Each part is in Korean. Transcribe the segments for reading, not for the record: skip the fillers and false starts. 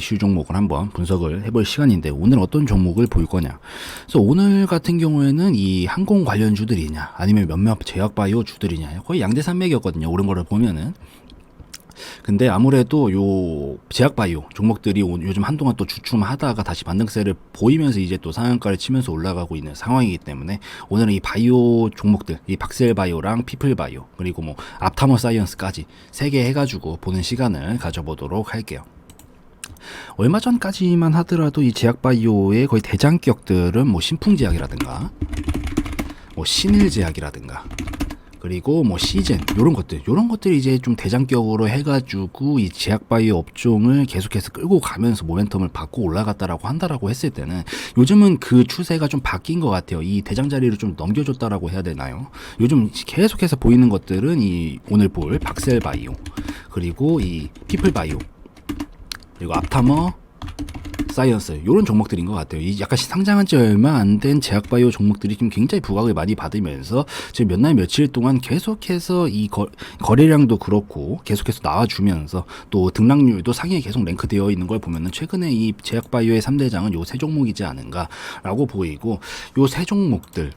이슈 종목을 한번 분석을 해볼 시간인데, 오늘 어떤 종목을 볼 거냐. 그래서 오늘 같은 경우에는 이 항공 관련주들이냐 아니면 몇몇 제약바이오 주들이냐, 거의 양대산맥이었거든요, 오른 거를 보면은. 근데 아무래도 요 제약바이오 종목들이 요즘 한동안 또 주춤하다가 다시 반등세를 보이면서 이제 또 상한가를 치면서 올라가고 있는 상황이기 때문에, 오늘은 이 바이오 종목들, 이 박셀바이오랑 피플바이오 그리고 뭐 앞타머 사이언스까지 3개 해가지고 보는 시간을 가져보도록 할게요. 얼마 전까지만 하더라도 이 제약바이오의 거의 대장격들은 뭐 신풍제약이라든가 뭐 신일제약이라든가 그리고 뭐 시젠, 요런 것들이 이제 좀 대장격으로 해가지고 이 제약바이오 업종을 계속해서 끌고 가면서 모멘텀을 받고 올라갔다라고 한다라고 했을 때는, 요즘은 그 추세가 좀 바뀐 것 같아요. 이 대장 자리를 좀 넘겨줬다라고 해야 되나요? 요즘 계속해서 보이는 것들은 이 오늘 볼 박셀바이오, 그리고 이 피플바이오, 그리고 앞타머 사이언스, 요런 종목들인 것 같아요. 이 약간 상장한 지 얼마 안 된 제약바이오 종목들이 지금 굉장히 부각을 많이 받으면서 지금 몇 날 며칠 동안 계속해서 이 거래량도 그렇고 계속해서 나와주면서 또 등락률도 상위에 계속 랭크되어 있는 걸 보면은, 최근에 이 제약바이오의 3대장은 요 세 종목이지 않은가라고 보이고, 요 세 종목들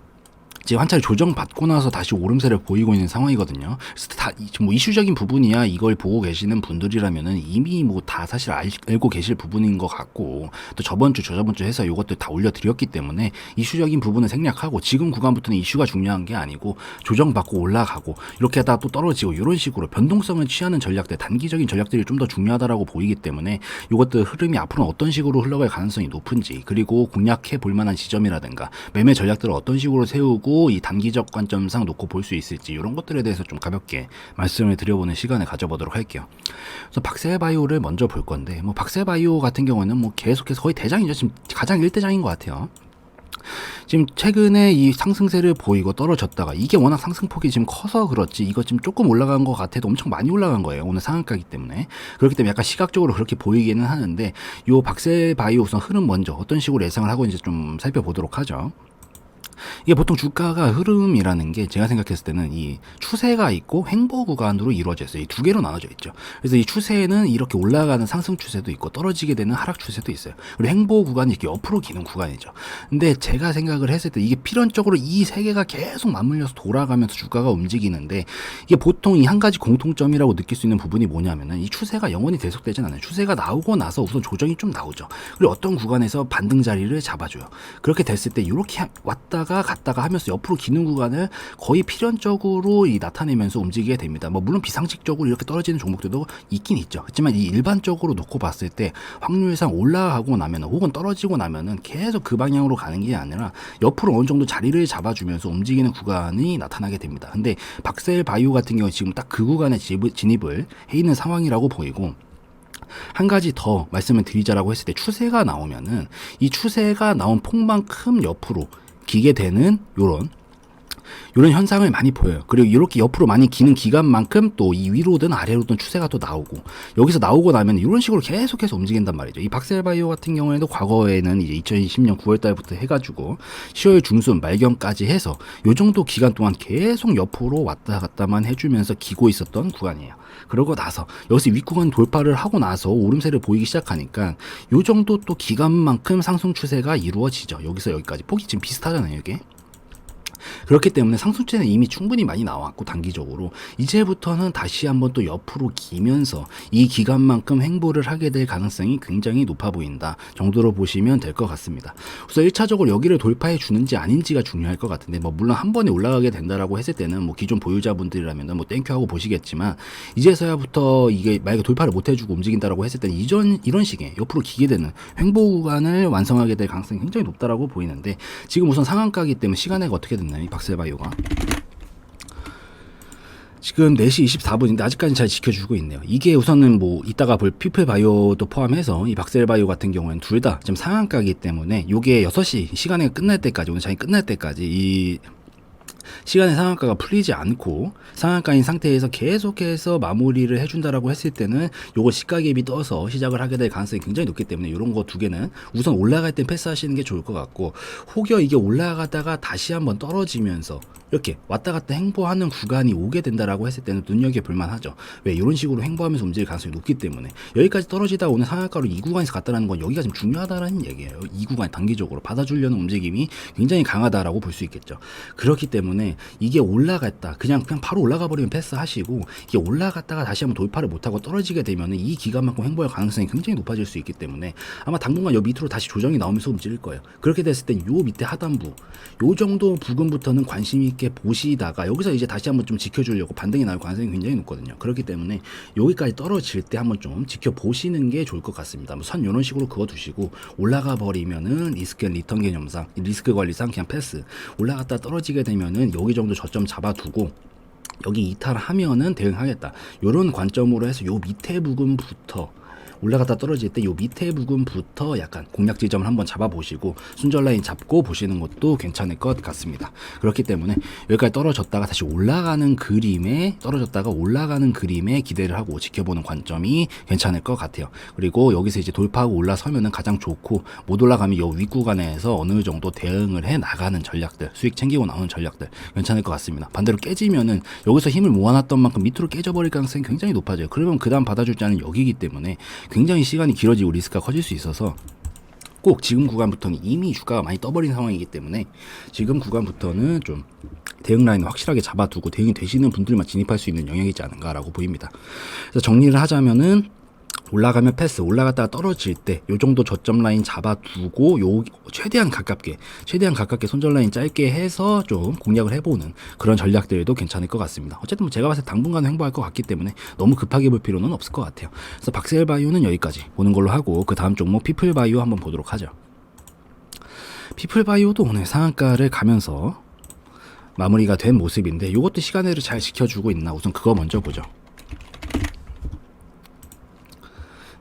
지금 한 차례 조정받고 나서 다시 오름세를 보이고 있는 상황이거든요. 그래서 다 뭐 이슈적인 부분이야 이걸 보고 계시는 분들이라면은 이미 뭐 다 사실 알고 계실 부분인 것 같고, 또 저번 주 저저번 주 해서 이것들 다 올려드렸기 때문에 이슈적인 부분은 생략하고, 지금 구간부터는 이슈가 중요한 게 아니고 조정받고 올라가고 이렇게 하다가 또 떨어지고, 이런 식으로 변동성을 취하는 전략들, 단기적인 전략들이 좀 더 중요하다라고 보이기 때문에, 이것들 흐름이 앞으로는 어떤 식으로 흘러갈 가능성이 높은지, 그리고 공략해 볼 만한 지점이라든가 매매 전략들을 어떤 식으로 세우고 이 단기적 관점상 놓고 볼 수 있을지, 이런 것들에 대해서 좀 가볍게 말씀을 드려보는 시간을 가져보도록 할게요. 그래서 박셀바이오를 먼저 볼 건데, 뭐 박셀바이오 같은 경우는 뭐 계속해서 거의 대장이죠. 지금 가장 1대장인 것 같아요. 지금 최근에 이 상승세를 보이고 떨어졌다가, 이게 워낙 상승폭이 지금 커서 그렇지, 이거 지금 조금 올라간 것 같아도 엄청 많이 올라간 거예요, 오늘 상한가이기 때문에. 그렇기 때문에 약간 시각적으로 그렇게 보이기는 하는데, 요 박셀바이오 우선 흐름 먼저 어떤 식으로 예상을 하고 이제 좀 살펴보도록 하죠. 이게 보통 주가가 흐름이라는 게 제가 생각했을 때는 이 추세가 있고 횡보 구간으로 이루어져 있어요. 이 두 개로 나눠져 있죠. 그래서 이 추세는 이렇게 올라가는 상승 추세도 있고 떨어지게 되는 하락 추세도 있어요. 그리고 횡보 구간이 이렇게 옆으로 기는 구간이죠. 근데 제가 생각을 했을 때 이게 필연적으로 이 세 개가 계속 맞물려서 돌아가면서 주가가 움직이는데, 이게 보통 이 한 가지 공통점이라고 느낄 수 있는 부분이 뭐냐면은, 이 추세가 영원히 계속되진 않아요. 추세가 나오고 나서 우선 조정이 좀 나오죠. 그리고 어떤 구간에서 반등 자리를 잡아줘요. 그렇게 됐을 때 이렇게 왔다가 갔다가 하면서 옆으로 기는 구간을 거의 필연적으로 나타내면서 움직이게 됩니다. 뭐 물론 비상식적으로 이렇게 떨어지는 종목들도 있긴 있죠. 하지만 이 일반적으로 놓고 봤을 때 확률상 올라가고 나면 혹은 떨어지고 나면은 계속 그 방향으로 가는 게 아니라 옆으로 어느 정도 자리를 잡아주면서 움직이는 구간이 나타나게 됩니다. 근데 박셀바이오 같은 경우 지금 딱 그 구간에 진입을 해 있는 상황이라고 보이고, 한 가지 더 말씀을 드리자라고 했을 때, 추세가 나오면은 이 추세가 나온 폭만큼 옆으로 기게 되는 요런 현상을 많이 보여요. 그리고 이렇게 옆으로 많이 기는 기간만큼 또 이 위로든 아래로든 추세가 또 나오고, 여기서 나오고 나면 이런 식으로 계속해서 움직인단 말이죠. 이 박셀바이오 같은 경우에도 과거에는 이제 2020년 9월 달부터 해가지고 10월 중순 말경까지 해서 요 정도 기간 동안 계속 옆으로 왔다 갔다만 해주면서 기고 있었던 구간이에요. 그러고 나서 여기서 윗구간 돌파를 하고 나서 오름세를 보이기 시작하니까 요 정도 또 기간만큼 상승 추세가 이루어지죠. 여기서 여기까지 폭이 지금 비슷하잖아요, 이게. 그렇기 때문에 상승세는 이미 충분히 많이 나왔고, 단기적으로 이제부터는 다시 한번 또 옆으로 기면서 이 기간만큼 횡보를 하게 될 가능성이 굉장히 높아 보인다 정도로 보시면 될 것 같습니다. 우선 1차적으로 여기를 돌파해 주는지 아닌지가 중요할 것 같은데, 뭐 물론 한 번에 올라가게 된다라고 했을 때는 뭐 기존 보유자분들이라면 뭐 땡큐 하고 보시겠지만, 이제서야부터 이게 만약에 돌파를 못 해주고 움직인다라고 했을 때는 이런 식의 옆으로 기게 되는 횡보 구간을 완성하게 될 가능성이 굉장히 높다라고 보이는데, 지금 우선 상한가이기 때문에 시간에가 어떻게 됐나요? 이 박셀바이오가 지금 4시 24분인데 아직까지 잘 지켜주고 있네요. 이게 우선은 뭐 이따가 볼 피플바이오도 포함해서 이 박셀바이오 같은 경우에는 둘 다 지금 상한가이기 때문에, 요게 6시 시간에 끝날 때까지, 오늘 장이 끝날 때까지 이 시간의 상한가가 풀리지 않고 상한가인 상태에서 계속해서 마무리를 해준다라고 했을 때는 요거 시가갭이 떠서 시작을 하게 될 가능성이 굉장히 높기 때문에, 이런 거 두 개는 우선 올라갈 땐 패스하시는 게 좋을 것 같고, 혹여 이게 올라가다가 다시 한번 떨어지면서 이렇게 왔다 갔다 횡보하는 구간이 오게 된다라고 했을 때는 눈여겨볼 만하죠. 왜 이런 식으로 횡보하면서 움직일 가능성이 높기 때문에 여기까지 떨어지다 오늘 상한가로 이 구간에서 갔다라는 건 여기가 지금 중요하다라는 얘기예요. 이 구간 단기적으로 받아주려는 움직임이 굉장히 강하다라고 볼 수 있겠죠. 그렇기 때문에 이게 올라갔다 그냥 바로 올라가 버리면 패스하시고 이게 올라갔다가 다시 한번 돌파를 못하고 떨어지게 되면은 이 기간만큼 횡보할 가능성이 굉장히 높아질 수 있기 때문에 아마 당분간 요 밑으로 다시 조정이 나오면서 움직일 거예요. 그렇게 됐을 때 요 밑에 하단부 요 정도 부근부터는 관심 있게 보시다가 여기서 이제 다시 한번 좀 지켜주려고 반등이 나올 가능성이 굉장히 높거든요. 그렇기 때문에 여기까지 떨어질 때 한번 좀 지켜보시는 게 좋을 것 같습니다. 선 이런 식으로 그어두시고 올라가 버리면은 리스크 앤 리턴 개념상 리스크 관리상 그냥 패스. 올라갔다 떨어지게 되면은 여기 정도 저점 잡아두고 여기 이탈하면은 대응하겠다. 이런 관점으로 해서 요 밑에 부분부터 올라갔다 떨어질 때 요 밑에 부분부터 약간 공략 지점을 한번 잡아보시고 순절 라인 잡고 보시는 것도 괜찮을 것 같습니다. 그렇기 때문에 여기까지 떨어졌다가 다시 올라가는 그림에 기대를 하고 지켜보는 관점이 괜찮을 것 같아요. 그리고 여기서 이제 돌파하고 올라서면은 가장 좋고 못 올라가면 요 윗구간에서 어느 정도 대응을 해 나가는 전략들, 수익 챙기고 나오는 전략들 괜찮을 것 같습니다. 반대로 깨지면은 여기서 힘을 모아놨던 만큼 밑으로 깨져버릴 가능성이 굉장히 높아져요. 그러면 그 다음 받아줄 자는 여기이기 때문에 굉장히 시간이 길어지고 리스크가 커질 수 있어서 꼭 지금 구간부터는 이미 주가가 많이 떠버린 상황이기 때문에 지금 구간부터는 좀 대응 라인을 확실하게 잡아두고 대응이 되시는 분들만 진입할 수 있는 영역이지 않은가라고 보입니다. 그래서 정리를 하자면은 올라가면 패스, 올라갔다가 떨어질 때 요 정도 저점 라인 잡아두고 요 최대한 가깝게 손절 라인 짧게 해서 좀 공략을 해보는 그런 전략들도 괜찮을 것 같습니다. 어쨌든 뭐 제가 봤을 때 당분간은 횡보할 것 같기 때문에 너무 급하게 볼 필요는 없을 것 같아요. 그래서 박스헬바이오는 여기까지 보는 걸로 하고 그 다음 종목 피플바이오 한번 보도록 하죠. 피플바이오도 오늘 상한가를 가면서 마무리가 된 모습인데 이것도 시간을 잘 지켜주고 있나 우선 그거 먼저 보죠.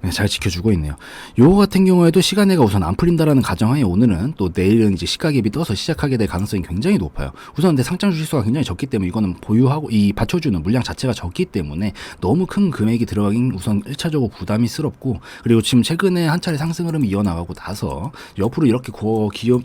네, 잘 지켜주고 있네요. 요거 같은 경우에도 시간외가 우선 안 풀린다라는 가정하에 오늘은 또 내일은 이제 시가갭이 떠서 시작하게 될 가능성이 굉장히 높아요. 우선 근데 상장 주식수가 굉장히 적기 때문에 이거는 보유하고 이 받쳐주는 물량 자체가 적기 때문에 너무 큰 금액이 들어가긴 우선 1차적으로 부담이스럽고 그리고 지금 최근에 한 차례 상승 흐름이 이어나가고 나서 옆으로 이렇게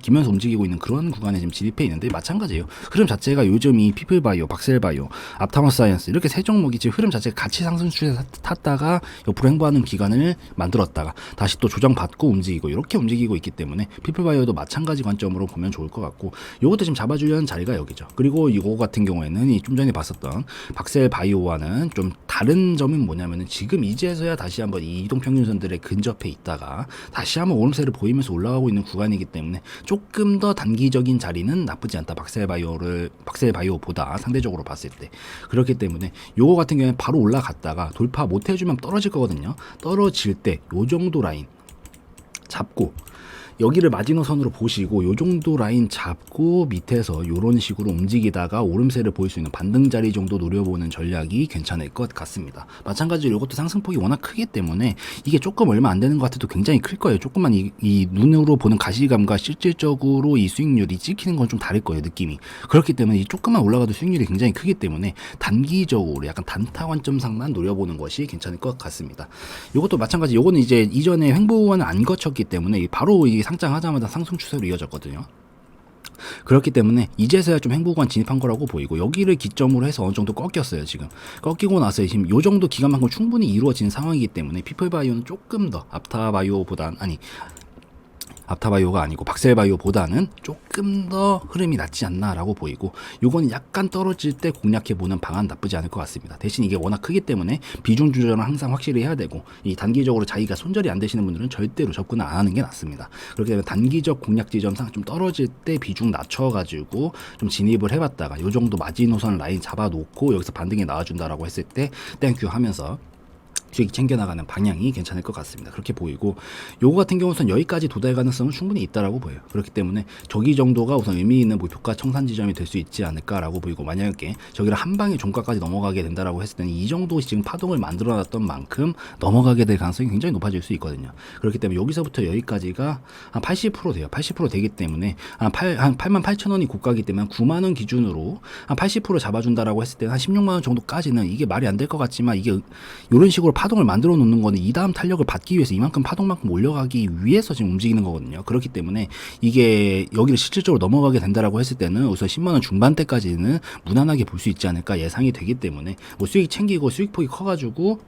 기면서 움직이고 있는 그런 구간에 지금 진입해 있는데 마찬가지예요. 흐름 자체가 요즘 이 피플바이오, 박스헬바이오, 앞타머스 사이언스 이렇게 세 종목이 지금 흐름 자체가 같이 상승 추세에 탔다가 옆으로 횡보하는 기간을 만들었다가 다시 또 조정받고 움직이고 이렇게 움직이고 있기 때문에 피플바이오도 마찬가지 관점으로 보면 좋을 것 같고 요것도 지금 잡아주려는 자리가 여기죠. 그리고 이거 같은 경우에는 이 좀 전에 봤었던 박스헬바이오와는 좀 다른 점은 뭐냐면은 지금 이제서야 다시 한번 이 이동평균선들에 근접해 있다가 다시 한번 오름세를 보이면서 올라가고 있는 구간이기 때문에 조금 더 단기적인 자리는 나쁘지 않다. 박스헬바이오보다 상대적으로 봤을 때 그렇기 때문에 요거 같은 경우에는 바로 올라갔다가 돌파 못 해주면 떨어질 거거든요. 떨어질 때 요 정도 라인 잡고 여기를 마지노선으로 보시고 요 정도 라인 잡고 밑에서 요런 식으로 움직이다가 오름세를 보일 수 있는 반등 자리 정도 노려보는 전략이 괜찮을 것 같습니다. 마찬가지로 이것도 상승폭이 워낙 크기 때문에 이게 조금 얼마 안 되는 것 같아도 굉장히 클 거예요. 조금만 이 눈으로 보는 가시감과 실질적으로 이 수익률이 찍히는 건 좀 다를 거예요. 느낌이. 그렇기 때문에 이 조금만 올라가도 수익률이 굉장히 크기 때문에 단기적으로 약간 단타 관점상만 노려보는 것이 괜찮을 것 같습니다. 이것도 마찬가지. 요거는 이제 이전에 횡보는 안 거쳤기 때문에 바로 이 상장하자마자 상승 추세로 이어졌거든요. 그렇기 때문에 이제서야 좀 횡보구간 진입한 거라고 보이고 여기를 기점으로 해서 어느 정도 꺾였어요. 지금 꺾이고 나서 지금 요 정도 기간만큼 충분히 이루어진 상황이기 때문에 피플바이오는 조금 더 앞타바이오가 아니고 박스헬바이오보다는 조금 더 흐름이 낫지 않나라고 보이고 요거는 약간 떨어질 때 공략해보는 방안 나쁘지 않을 것 같습니다. 대신 이게 워낙 크기 때문에 비중 조절은 항상 확실히 해야 되고 이 단기적으로 자기가 손절이 안 되시는 분들은 절대로 접근을 안 하는 게 낫습니다. 그렇기 때문에 단기적 공략 지점상 좀 떨어질 때 비중 낮춰가지고 좀 진입을 해봤다가 요 정도 마지노선 라인 잡아놓고 여기서 반등이 나와준다라고 했을 때 땡큐 하면서 수익 챙겨나가는 방향이 괜찮을 것 같습니다. 그렇게 보이고 요거 같은 경우는 여기까지 도달 가능성은 충분히 있다라고 보여요. 그렇기 때문에 저기 정도가 우선 의미 있는 목표가 청산 지점이 될 수 있지 않을까라고 보이고 만약에 저기를 한 방에 종가까지 넘어가게 된다라고 했을 때는 이 정도 지금 파동을 만들어놨던 만큼 넘어가게 될 가능성이 굉장히 높아질 수 있거든요. 그렇기 때문에 여기서부터 여기까지가 한 80% 돼요. 80% 되기 때문에 한 88,000원이 고가기 때문에 9만원 기준으로 한 80% 잡아준다라고 했을 때는 한 16만원 정도까지는 이게 말이 안 될 것 같지만 이게 이런 식으로 파동을 만들어 놓는 거는 이 다음 탄력을 받기 위해서 이만큼 파동만큼 올려가기 위해서 지금 움직이는 거거든요. 그렇기 때문에 이게 여기를 실질적으로 넘어가게 된다라고 했을 때는 우선 10만 원 중반대까지는 무난하게 볼 수 있지 않을까 예상이 되기 때문에 뭐 수익 챙기고 수익폭이 커가지고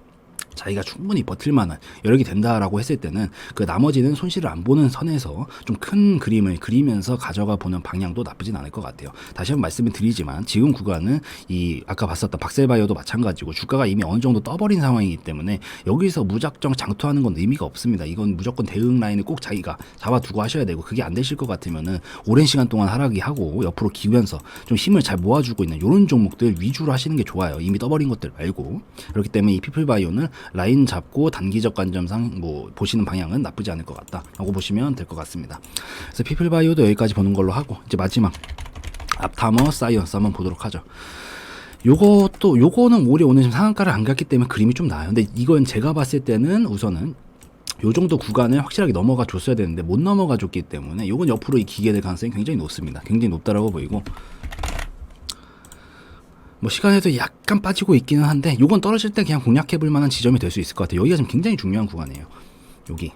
자기가 충분히 버틸 만한 여력이 된다라고 했을 때는 그 나머지는 손실을 안 보는 선에서 좀 큰 그림을 그리면서 가져가 보는 방향도 나쁘진 않을 것 같아요. 다시 한번 말씀을 드리지만 지금 구간은 이 아까 봤었던 박셀바이오도 마찬가지고 주가가 이미 어느 정도 떠버린 상황이기 때문에 여기서 무작정 장투하는 건 의미가 없습니다. 이건 무조건 대응 라인을 꼭 자기가 잡아두고 하셔야 되고 그게 안 되실 것 같으면은 오랜 시간 동안 하락이 하고 옆으로 기우면서 좀 힘을 잘 모아주고 있는 이런 종목들 위주로 하시는 게 좋아요. 이미 떠버린 것들 말고. 그렇기 때문에 이 피플바이오는 라인 잡고 단기적 관점상 뭐 보시는 방향은 나쁘지 않을 것 같다라고 보시면 될 것 같습니다. 그래서 피플바이오도 여기까지 보는 걸로 하고 이제 마지막 앞타머 사이언스 한번 보도록 하죠. 요거는 오히려 오늘 지금 상한가를 안 갔기 때문에 그림이 좀 나아요. 근데 이건 제가 봤을 때는 우선은 요 정도 구간을 확실하게 넘어가 줬어야 되는데 못 넘어가 줬기 때문에 요건 옆으로 이 기게 될 가능성이 굉장히 높습니다. 굉장히 높다라고 보이고 뭐 시간에도 약간 빠지고 있기는 한데 요건 떨어질 때 그냥 공략해볼 만한 지점이 될 수 있을 것 같아요. 여기가 지금 굉장히 중요한 구간이에요. 여기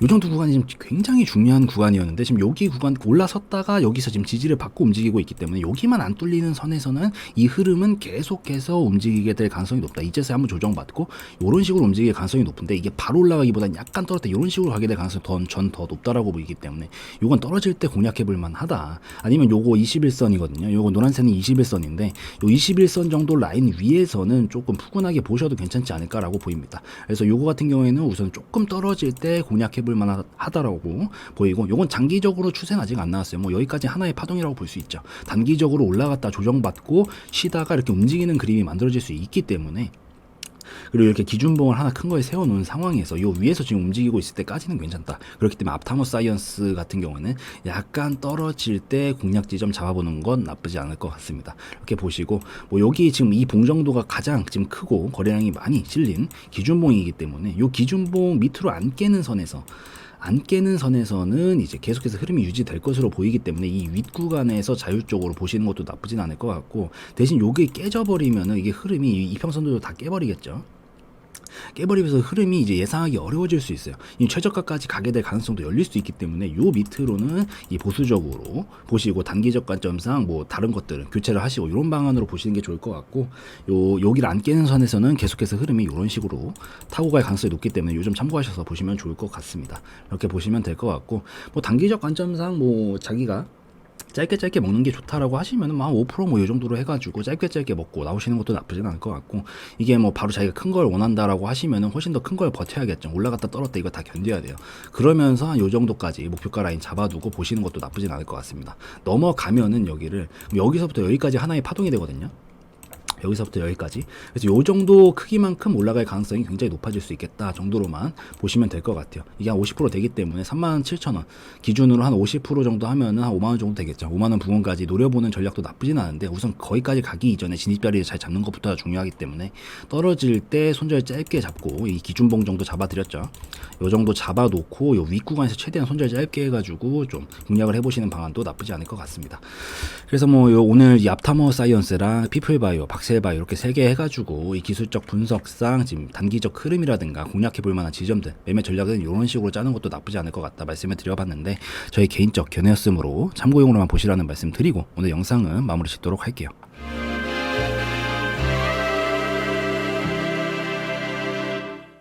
요 정도 구간이 지금 굉장히 중요한 구간이었는데 지금 여기 구간 올라섰다가 여기서 지금 지지를 받고 움직이고 있기 때문에 여기만 안 뚫리는 선에서는 이 흐름은 계속해서 움직이게 될 가능성이 높다. 이제서야 한번 조정받고 이런 식으로 움직일 가능성이 높은데 이게 바로 올라가기보다는 약간 떨어질 때 이런 식으로 가게 될 가능성이 전 더 높다라고 보이기 때문에 요건 떨어질 때 공략해볼 만하다. 아니면 요거 21선이거든요. 요거 노란색은 21선인데 요 21선 정도 라인 위에서는 조금 푸근하게 보셔도 괜찮지 않을까라고 보입니다. 그래서 요거 같은 경우에는 우선 조금 떨어질 때 공략해볼 만하다라고 보이고 요건 장기적으로 추세는 아직 안 나왔어요. 뭐 여기까지 하나의 파동이라고 볼 수 있죠. 단기적으로 올라갔다 조정받고 쉬다가 이렇게 움직이는 그림이 만들어질 수 있기 때문에 그리고 이렇게 기준봉을 하나 큰 거에 세워놓은 상황에서 요 위에서 지금 움직이고 있을 때까지는 괜찮다. 그렇기 때문에 앞타머 사이언스 같은 경우는 약간 떨어질 때 공략 지점 잡아보는 건 나쁘지 않을 것 같습니다. 이렇게 보시고 뭐 여기 지금 이 봉 정도가 가장 지금 크고 거래량이 많이 실린 기준봉이기 때문에 요 기준봉 밑으로 안 깨는 선에서는 이제 계속해서 흐름이 유지될 것으로 보이기 때문에 이 윗구간에서 자율적으로 보시는 것도 나쁘진 않을 것 같고 대신 요게 깨져버리면은 이게 흐름이 이평선도 다 깨버리겠죠. 깨버리면서 흐름이 이제 예상하기 어려워질 수 있어요. 이 최저가까지 가게 될 가능성도 열릴 수 있기 때문에 요 밑으로는 이 보수적으로 보시고 단기적 관점상 뭐 다른 것들은 교체를 하시고 이런 방안으로 보시는 게 좋을 것 같고 여기를 안 깨는 선에서는 계속해서 흐름이 이런 식으로 타고 갈 가능성이 높기 때문에 요점 참고하셔서 보시면 좋을 것 같습니다. 이렇게 보시면 될 것 같고 뭐 단기적 관점상 뭐 자기가 짧게 먹는 게 좋다라고 하시면은 막 5%뭐 이 정도로 해가지고 짧게 먹고 나오시는 것도 나쁘진 않을 것 같고 이게 뭐 바로 자기가 큰 걸 원한다라고 하시면은 훨씬 더 큰 걸 버텨야겠죠. 올라갔다 떨었다 이거 다 견뎌야 돼요. 그러면서 한 요 정도까지 목표가 라인 잡아두고 보시는 것도 나쁘진 않을 것 같습니다. 넘어가면은 여기서부터 여기까지 하나의 파동이 되거든요. 여기서부터 여기까지. 그래서 요 정도 크기만큼 올라갈 가능성이 굉장히 높아질 수 있겠다 정도로만 보시면 될 것 같아요. 이게 한 50% 되기 때문에 37,000원 기준으로 한 50% 정도 하면은 한 5만원 정도 되겠죠. 5만원 부근까지 노려보는 전략도 나쁘진 않은데 우선 거기까지 가기 이전에 진입자리를 잘 잡는 것부터가 중요하기 때문에 떨어질 때 손절 짧게 잡고 이 기준봉 정도 잡아드렸죠. 요 정도 잡아놓고 요 윗구간에서 최대한 손절 짧게 해가지고 좀 공략을 해보시는 방안도 나쁘지 않을 것 같습니다. 그래서 뭐 오늘 이 앞타머 사이언스랑 피플바이오 박셀바이오 이렇게 3개 해가지고 이 기술적 분석상 지금 단기적 흐름이라든가 공략해볼 만한 지점들 매매 전략은 이런 식으로 짜는 것도 나쁘지 않을 것 같다 말씀을 드려봤는데 저희 개인적 견해였으므로 참고용으로만 보시라는 말씀 드리고 오늘 영상은 마무리 짓도록 할게요.